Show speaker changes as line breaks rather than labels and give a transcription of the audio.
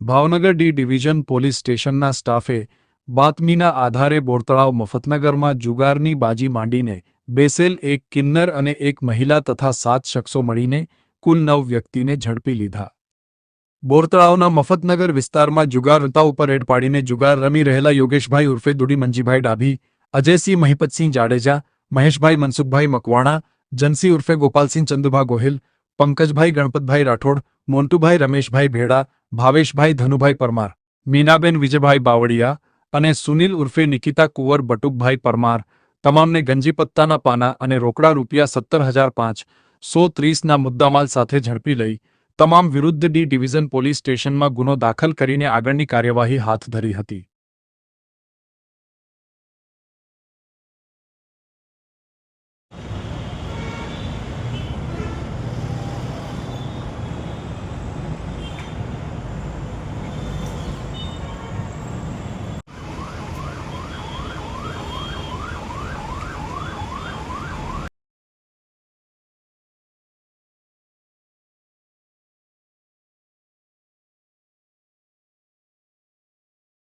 Bhavnagar D division police સ્ટેશનના સ્ટાફે બાતમીના આધારે બોરતળાવ મફતનગરમાં જુગારની બાજી માંડીને બેસેલ એક કિન્નર અને એક મહિલા તથા 7 શખ્સો મળીને કુલ 9 વ્યક્તિને ઝડપી લીધા. બોરતળાવના મફતનગર વિસ્તારમાં જુગાર રમતા ઉપર રેડ પાડીને જુગાર રમી રહેલા યોગેશભાઈ ઉર્ફે દુડી મંજીભાઈ ડાભી, અજયસિંહ મહિપતસિંહ જાડેજા, મહેશભાઈ મનસુખભાઈ મકવાણા, જનસિંહ ઉર્ફે ગોપાલસિંહ ચંદુભા ગોહિલ, પંકજભાઈ ગણપતભાઈ રાઠોડ, મોન્ટુભાઈ રમેશભાઈ ભેડા, ભાવેશભાઈ ધનુભાઈ પરમાર, મીનાબેન વિજયભાઈ બાવળિયા અને સુનિલ ઉર્ફે નિકિતા કુંવર બટુકભાઈ પરમાર તમામને ગંજીપત્તાના પાના અને રોકડા રૂપિયા 17,530ના મુદ્દામાલ સાથે ઝડપી લઈ તમામ વિરુદ્ધ ડી ડિવિઝન પોલીસ સ્ટેશનમાં ગુનો દાખલ કરીને આગળની કાર્યવાહી હાથ ધરી હતી.